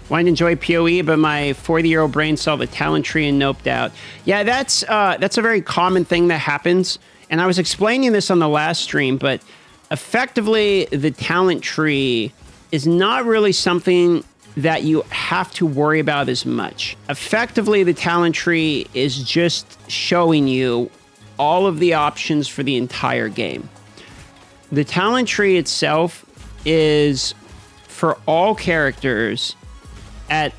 Wanted to enjoy PoE, but my 40-year-old brain saw the talent tree and noped out. Yeah, that's a very common thing that happens. And I was explaining this on the last stream, but effectively, the talent tree is not really something that you have to worry about as much. Effectively, the talent tree is just showing you all of the options for the entire game. The talent tree itself is for all characters at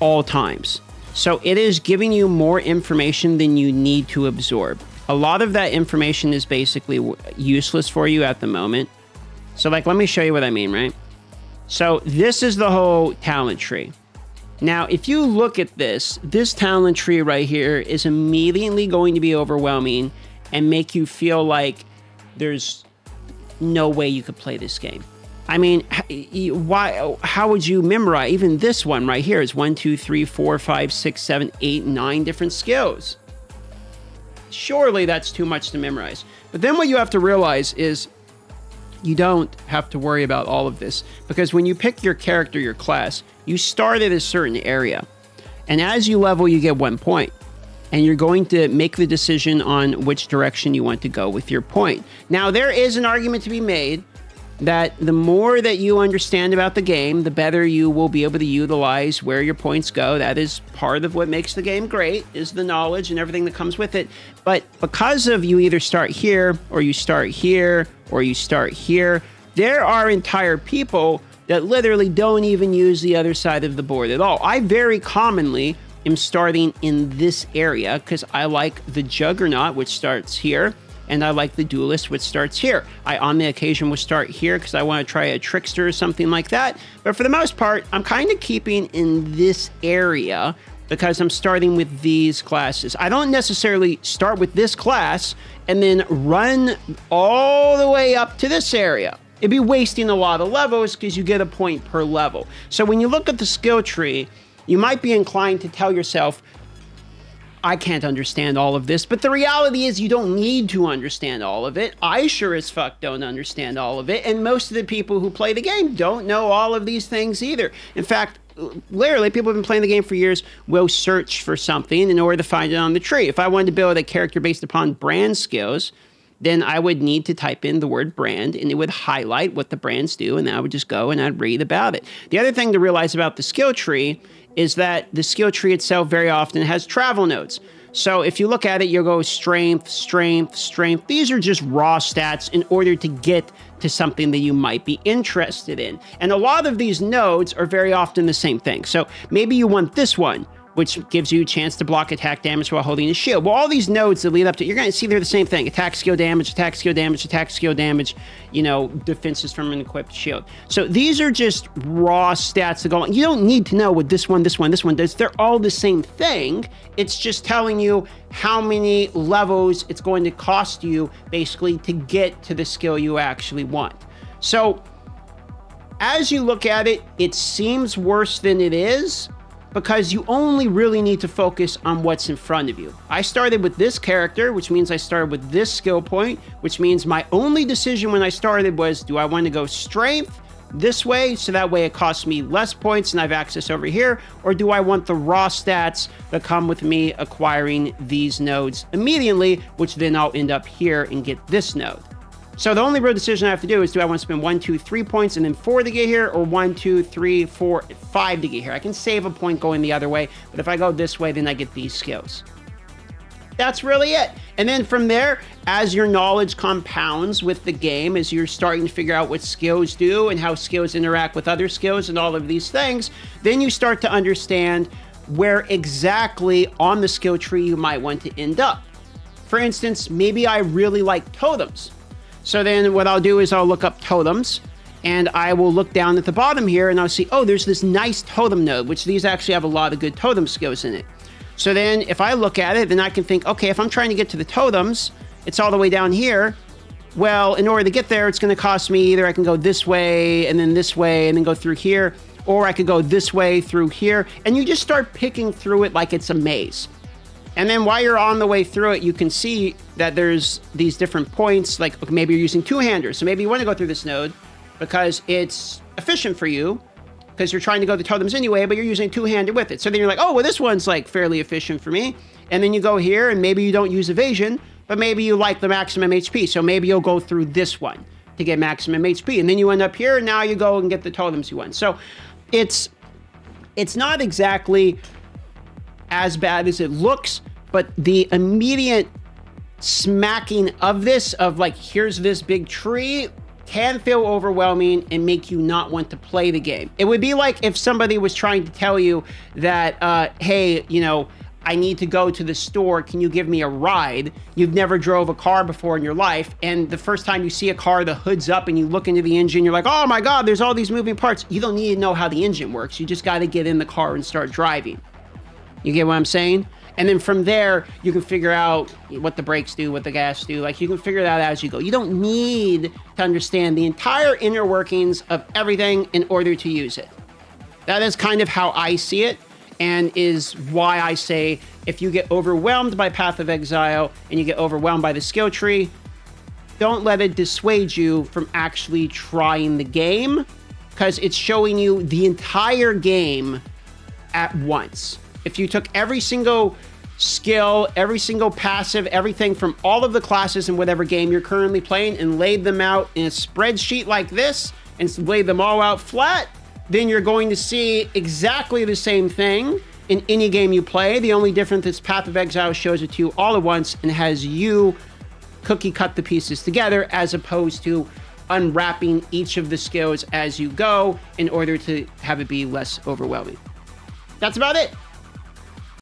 all times. So it is giving you more information than you need to absorb. A lot of that information is basically useless for you at the moment. So like, let me show you what I mean, right? So this is the whole talent tree. Now, if you look at this talent tree right here is immediately going to be overwhelming and make you feel like there's no way you could play this game. I mean, how would you memorize? Even this one right here is 1, 2, 3, 4, 5, 6, 7, 8, 9 different skills. Surely that's too much to memorize. But then what you have to realize is you don't have to worry about all of this, because when you pick your character, your class, you start at a certain area. And as you level, you get 1 point. And you're going to make the decision on which direction you want to go with your point. Now, there is an argument to be made that the more that you understand about the game, the better you will be able to utilize where your points go. That is part of what makes the game great, is the knowledge and everything that comes with it. But because of you either start here, or you start here, or you start here, there are entire people that literally don't even use the other side of the board at all. I very commonly am starting in this area because I like the Juggernaut, which starts here, and I like the Duelist, which starts here. I, on the occasion, will start here because I want to try a Trickster or something like that. But for the most part, I'm kind of keeping in this area because I'm starting with these classes. I don't necessarily start with this class and then run all the way up to this area. It'd be wasting a lot of levels because you get a point per level. So when you look at the skill tree, you might be inclined to tell yourself, I can't understand all of this, but the reality is you don't need to understand all of it. I sure as fuck don't understand all of it, and most of the people who play the game don't know all of these things either. In fact, literally, people have been playing the game for years will search for something in order to find it on the tree. If I wanted to build a character based upon brand skills, then I would need to type in the word brand, and it would highlight what the brands do, and I would just go and I'd read about it. The other thing to realize about the skill tree is that the skill tree itself very often has travel nodes. So if you look at it, you'll go strength, strength, strength. These are just raw stats in order to get to something that you might be interested in. And a lot of these nodes are very often the same thing. So maybe you want this one, which gives you a chance to block attack damage while holding a shield. Well, all these nodes that lead up to, you're going to see they're the same thing. Attack skill damage, attack skill damage, attack skill damage, you know, defenses from an equipped shield. So these are just raw stats that go on. You don't need to know what this one does. They're all the same thing. It's just telling you how many levels it's going to cost you, basically, to get to the skill you actually want. So as you look at it, it seems worse than it is, because you only really need to focus on what's in front of you. I started with this character, which means I started with this skill point, which means my only decision when I started was, do I want to go strength this way, so that way it costs me less points and I have access over here, or do I want the raw stats that come with me acquiring these nodes immediately, which then I'll end up here and get this node. So the only real decision I have to do is, do I want to spend 1, 2, 3 points and then 4 to get here, or 1, 2, 3, 4, 5 to get here? I can save a point going the other way, but if I go this way, then I get these skills. That's really it. And then from there, as your knowledge compounds with the game, as you're starting to figure out what skills do and how skills interact with other skills and all of these things, then you start to understand where exactly on the skill tree you might want to end up. For instance, maybe I really like totems. So then what I'll do is I'll look up totems, and I will look down at the bottom here and I'll see, oh, there's this nice totem node, which these actually have a lot of good totem skills in it. So then if I look at it, then I can think, okay, if I'm trying to get to the totems, it's all the way down here. Well, in order to get there, it's going to cost me either I can go this way and then go through here, or I could go this way through here. And you just start picking through it like it's a maze. And then while you're on the way through it, you can see that there's these different points, like maybe you're using two-handers. So maybe you want to go through this node because it's efficient for you, because you're trying to go the totems anyway, but you're using two-handed with it. So then you're like, oh, well, this one's like fairly efficient for me. And then you go here and maybe you don't use evasion, but maybe you like the maximum HP. So maybe you'll go through this one to get maximum HP. And then you end up here and now you go and get the totems you want. So it's not exactly as bad as it looks, but the immediate smacking of this, of like, here's this big tree, can feel overwhelming and make you not want to play the game. It would be like if somebody was trying to tell you that, hey, you know, I need to go to the store, can you give me a ride? You've never drove a car before in your life, and the first time you see a car, the hood's up and you look into the engine, you're like, oh my God, there's all these moving parts. You don't need to know how the engine works. You just gotta get in the car and start driving. You get what I'm saying? And then from there, you can figure out what the brakes do, what the gas do. Like, you can figure that out as you go. You don't need to understand the entire inner workings of everything in order to use it. That is kind of how I see it, and is why I say if you get overwhelmed by Path of Exile and you get overwhelmed by the skill tree, don't let it dissuade you from actually trying the game, because it's showing you the entire game at once. If you took every single skill, every single passive, everything from all of the classes in whatever game you're currently playing and laid them out in a spreadsheet like this and laid them all out flat, then you're going to see exactly the same thing in any game you play. The only difference is Path of Exile shows it to you all at once and has you cookie cut the pieces together, as opposed to unwrapping each of the skills as you go in order to have it be less overwhelming. That's about it.